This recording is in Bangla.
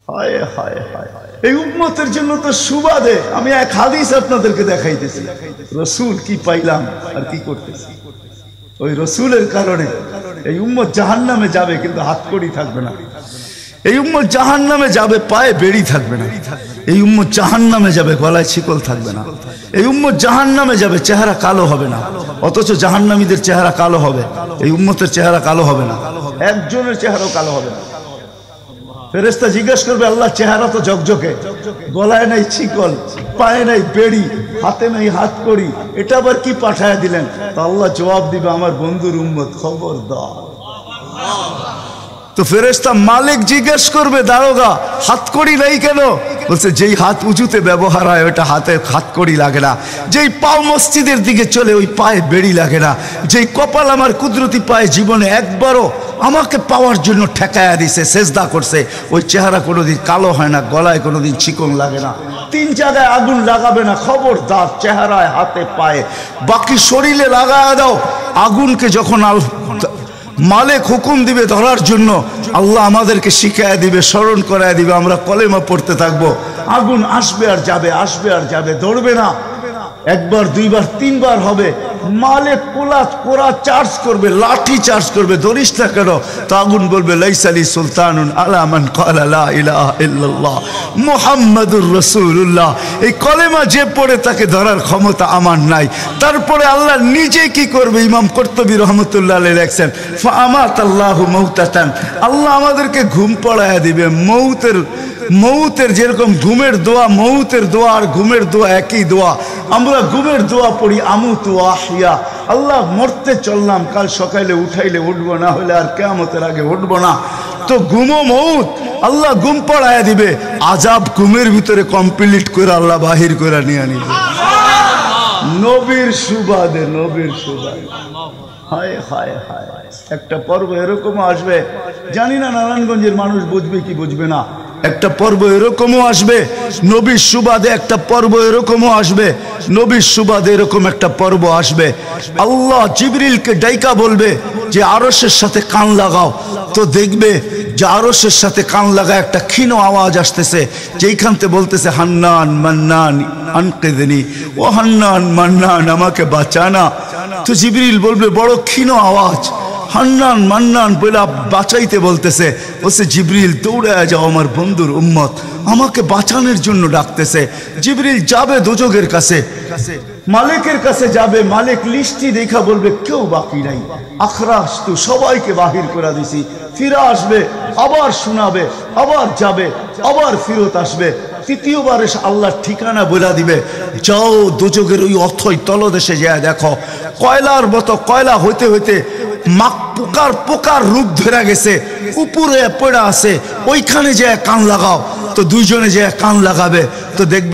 হায় হায় হায়, এই উম্মতের জন্য তো সুবাদে আমি এক হাদিস আপনাদেরকে দেখাইতেছি, রসুল কি পাইলাম আর কি করতেছি। ওই রসুলের কারণে এই উম্মত জাহান্নামে যাবে, কিন্তু হাতকড়ি থাকবে না। এই উম্মত জাহান্নামে যাবে, পায়ে বেড়ি থাকবে না। এই উম্মত জাহান্নামে যাবে, গলায় শিকল থাকবে না। এই উম্মত জাহান্নামে যাবে, চেহারা কালো হবে না। অথচ জাহান্নামীদের চেহারা কালো হবে, এই উম্মতের চেহারা কালো হবে না। একজনের চেহারাও কালো হবে না। ফেরেশতা জিজ্ঞেস করবে, আল্লাহ চেহারা তো ঝকঝকে, গলায় নাই শিকল, পায়ে নাই বেড়ি, হাতে নাই হাতকড়ি, এটা আবার কি পাঠায় দিলেন? তো আল্লাহ জবাব দিবে, আমার বন্ধুর উম্মত, খবরদার। তো ফেরেশতা মালিক জিজ্ঞেস করবে, দারোগা হাতকড়ি নাই কেন? বলছে, যেই হাত উঁচুতে ব্যবহার হয় ওটা হাতে হাতকড়ি লাগে না। যেই পাও মসজিদের দিকে চলে ওই পায়ে বেড়ি লাগে না। যেই কপাল আমার কুদরতি পায়ে জীবনে একবারও আমাকে পাওয়ার জন্য ঠেকায়া দিছে, সেজদা করছে, ওই চেহারা কোনোদিন কালো হয় না, গলায় কোনোদিন চিকন লাগে না, 3 জায়গায় আগুন লাগাবে না। খবরদার, চেহারায়, হাতে, পায়ে, বাকি শরীরে লাগায়া দাও। আগুনকে যখন মালিক হুকুম দিবে ধরার জন্য, আল্লাহ আমাদেরকে শিখায় দিবে, স্মরণ করায় দিবে, আমরা কলেমা পড়তে থাকবো। আগুন আসবে আর যাবে, আসবে আর যাবে, ধরবে না। একবার, দুইবার, 3 বার হবে। মালিক কোরা চার্জ করবে, লাঠি চার্জ করবে, ধরিস না কেন? তো আগুন বলবে, লাইসালি সুলতানুন আলা মান ক্বালা লা ইলাহা ইল্লাল্লাহ মুহাম্মাদুর রাসূলুল্লাহ। এই কলেমা যে পড়ে তাকে ধরার ক্ষমতা আমার নাই। তারপরে আল্লাহ নিজে কি করবে? ইমাম কুরতুবী রাহমাতুল্লাহ আলাইহি লেখছেন, ফাআমাতাল্লাহু মাউতাতান, আল্লাহ আমাদেরকে ঘুম পড়ায়া দিবে। মৌতের যেরকম ঘুমের দোয়া, মৌতের দোয়া আর ঘুমের দোয়া একই দোয়া। আমরা ঘুমের দোয়া পড়ি, আমুতু আহিয়া, আল্লাহ মরতে চললাম, কাল সকালে উঠাইলে উঠবো, না হলে আর কিয়ামতের আগে উঠবো না। তো ঘুমো মৌত, আল্লাহ ঘুম পড়ায়া দিবে। আজাব ঘুমের ভিতরে কমপ্লিট করে আল্লাহ বাহির করে নিয়ে নিবে, নবীর সুবাদে, নবীর সুবাদে। হায় হায় হায়, একটা পর্ব এরকমও আসবে, জানি না নারায়ণগঞ্জের মানুষ বুঝবে কি বুঝবে না। একটা পর্ব এরকমও আসবে নবীর সুবাদে, একটা পর্ব এরকমও আসবে নবীর সুবাদে, এরকম একটা পর্ব আসবে। আল্লাহ জিবরিলকে ডাইকা বলবে যে আরশের সাথে কান লাগাও। তো দেখবে যে আরশের সাথে কান লাগা একটা ক্ষীণ আওয়াজ আসতেছে, যেইখানতে বলতেছে, হান্নান মান্নান আনকিদনি, ও হান্নান মান্নান আমাকে বাঁচানা। তো জিবরিল বলবে, বড় ক্ষীণ আওয়াজ, হান্নান মান্নান বলে বাঁচাইতে বলতেছে। বলছে, জিবরিল দৌড়ে যাও, আমার বন্ধুর উম্মত আমাকে বাঁচানোর জন্য ডাকতেছে। জিবরিল যাবে দোজখের কাছে, মালিকের কাছে যাবে। মালিক লিস্টি দেখা বলবে, কেউ বাকি নাই, আখরাস তো সবাইকে বাহির করে দিছি। ফিরে আসবে, আবার শোনাবে, আবার যাবে, আবার ফিরত আসবে। তৃতীয়বার এসে আল্লাহর ঠিকানা বলে দিবে, যাও দোজখের ওই অথই তলদেশে যায় দেখো, কয়লার মতো কয়লা হইতে হইতে পোকার রূপ ধরে গেছে, উপরে পড়ে আছে, ওইখানে যে কান লাগাও। তো দুইজনে যে কান লাগাবে, তো দেখবে